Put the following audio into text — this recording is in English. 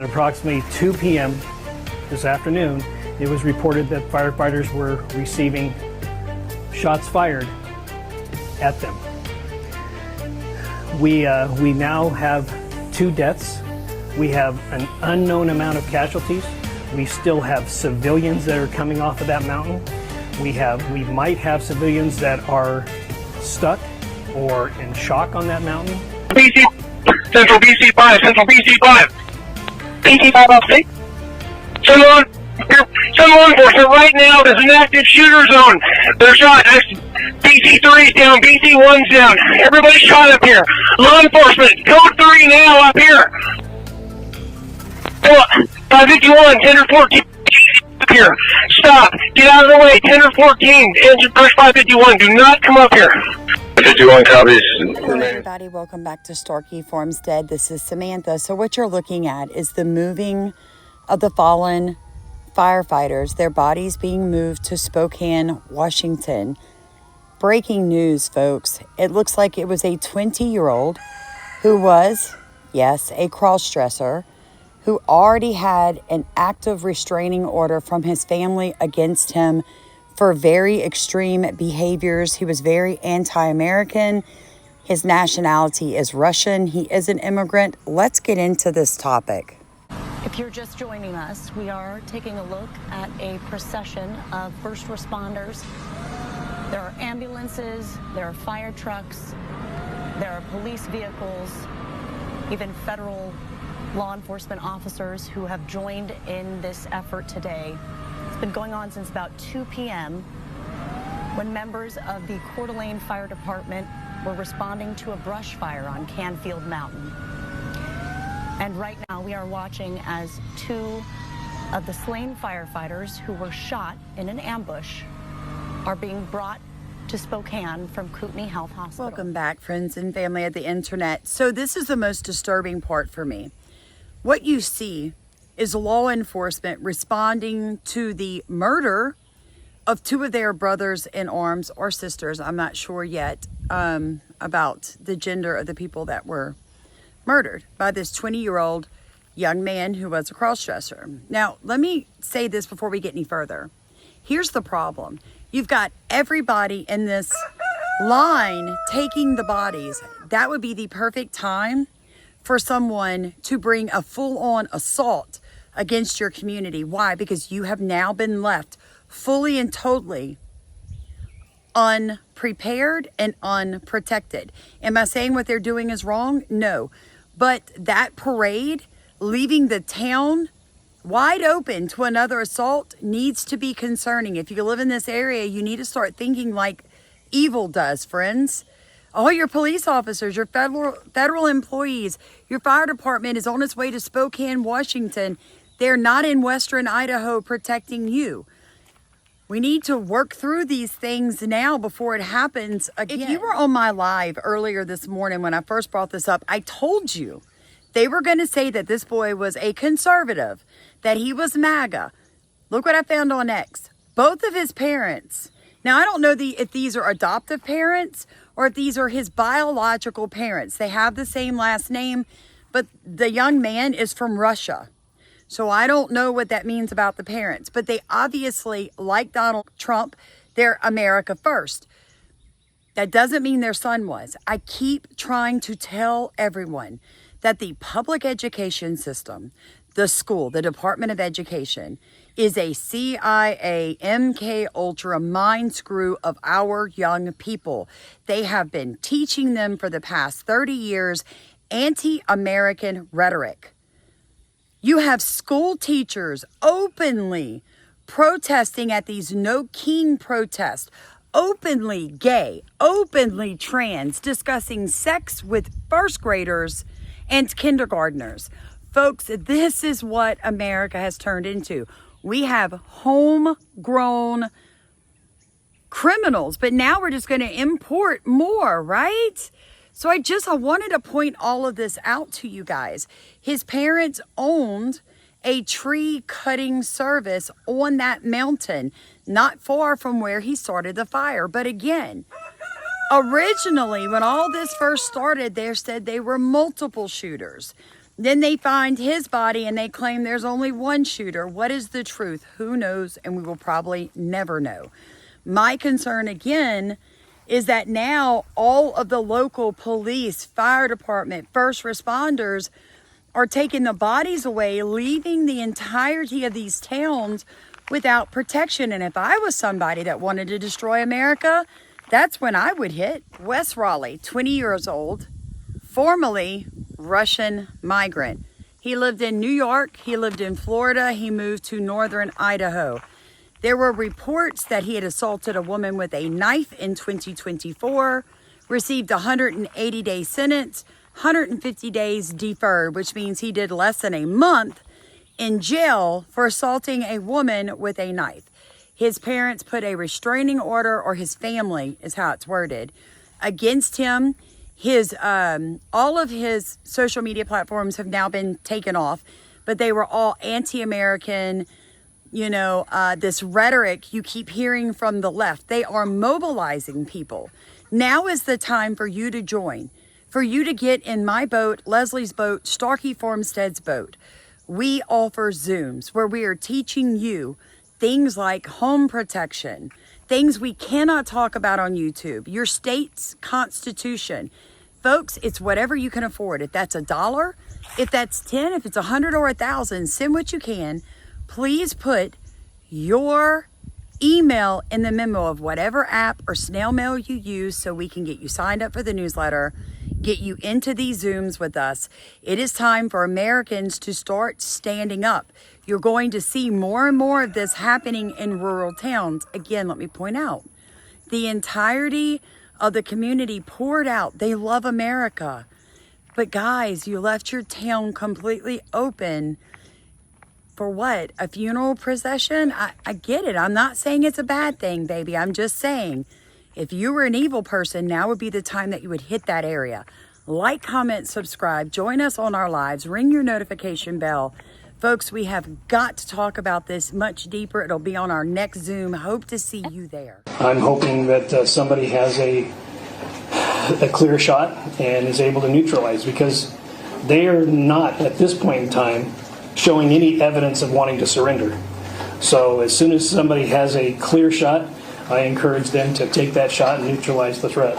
At approximately 2 p.m. this afternoon, it was reported that firefighters were receiving shots fired at them. We now have 2 deaths. We have an unknown amount of casualties. We still have civilians that are coming off of that mountain. We might have civilians that are stuck or in shock on that mountain. BC, Central BC 5, Central BC 5. BC 5 up 6. Some law enforcement right now, there's an active shooter zone. They're shot. BC 3's down, BC 1's down. Everybody's shot up here. Law enforcement, code 3 now up here. 551, 10 or 14 up here. Stop. Get out of the way. 10 or 14. Engine push 551. Do not come up here. 51 copies. Hello everybody, welcome back to Starkey Farmstead. This is Samantha. So what you're looking at is the moving of the fallen firefighters, their bodies being moved to Spokane, Washington. Breaking news, folks. It looks like it was a 20-year-old who was, yes, a cross-dresser, who already had an active restraining order from his family against him for very extreme behaviors. He was very anti-American. His nationality is Russian. He is an immigrant. Let's get into this topic. If you're just joining us, we are taking a look at a procession of first responders. There are ambulances, there are fire trucks, there are police vehicles, even federal law enforcement officers who have joined in this effort today. It's been going on since about 2 p.m. when members of the Coeur d'Alene Fire Department were responding to a brush fire on Canfield Mountain. And right now we are watching as 2 of the slain firefighters who were shot in an ambush are being brought to Spokane from Kootenai Health Hospital. Welcome back, friends and family of the internet. So this is the most disturbing part for me. What you see is law enforcement responding to the murder of 2 of their brothers in arms or sisters. I'm not sure yet about the gender of the people that were murdered by this 20-year-old young man who was a crossdresser. Now, let me say this before we get any further. Here's the problem. You've got everybody in this line taking the bodies. That would be the perfect time for someone to bring a full-on assault against your community. Why? Because you have now been left fully and totally unprepared and unprotected. Am I saying what they're doing is wrong? No. But that parade, leaving the town wide open to another assault, needs to be concerning. If you live in this area, you need to start thinking like evil does, friends. All your police officers, your federal employees, your fire department is on its way to Spokane, Washington. They're not in western Idaho protecting you. We need to work through these things now before it happens again. If you were on my live earlier this morning when I first brought this up, I told you they were going to say that this boy was a conservative, that he was MAGA. Look what I found on X. Both of his parents. Now, I don't know if these are adoptive parents or if these are his biological parents. They have the same last name, but the young man is from Russia. So I don't know what that means about the parents, but they obviously, like Donald Trump, they're America first. That doesn't mean their son was. I keep trying to tell everyone that the public education system, the school, the Department of Education, is a CIA, MK Ultra mind screw of our young people. They have been teaching them for the past 30 years anti-American rhetoric. You have school teachers openly protesting at these No King protests, openly gay, openly trans, discussing sex with first graders and kindergartners. Folks, this is what America has turned into. We have homegrown criminals, but now we're just going to import more, right? So I wanted to point all of this out to you guys. His parents owned a tree cutting service on that mountain, not far from where he started the fire. But again, originally, when all this first started, they said they were multiple shooters. Then they find his body and they claim there's only one shooter. What is the truth? Who knows? And we will probably never know. My concern again is that now all of the local police, fire department, first responders are taking the bodies away, leaving the entirety of these towns without protection. And if I was somebody that wanted to destroy America, that's when I would hit. Wess Roley, 20 years old, formerly Russian migrant. He lived in New York, he lived in Florida, he moved to northern Idaho. There were reports that he had assaulted a woman with a knife in 2024, received a 180-day sentence, 150 days deferred, which means he did less than a month in jail for assaulting a woman with a knife. His parents put a restraining order, or his family is how it's worded, against him. His all of his social media platforms have now been taken off, but they were all anti-American. This rhetoric you keep hearing from the left. They are mobilizing people. Now is the time for you to join, for you to get in my boat, Leslie's boat, Starkey Farmstead's boat. We offer Zooms where we are teaching you things like home protection, things we cannot talk about on YouTube, your state's constitution. Folks, it's whatever you can afford. If that's $1, if that's 10, if it's 100 or 1,000, send what you can. Please put your email in the memo of whatever app or snail mail you use so we can get you signed up for the newsletter, get you into these Zooms with us. It is time for Americans to start standing up. You're going to see more and more of this happening in rural towns. Again, let me point out, the entirety of the community poured out. They love America. But guys, you left your town completely open for what? A funeral procession? I get it. I'm not saying it's a bad thing, baby. I'm just saying, if you were an evil person, now would be the time that you would hit that area. Like, comment, subscribe. Join us on our lives. Ring your notification bell. Folks, we have got to talk about this much deeper. It'll be on our next Zoom. Hope to see you there. I'm hoping that somebody has a clear shot and is able to neutralize, because they are not, at this point in time, showing any evidence of wanting to surrender. So as soon as somebody has a clear shot, I encourage them to take that shot and neutralize the threat.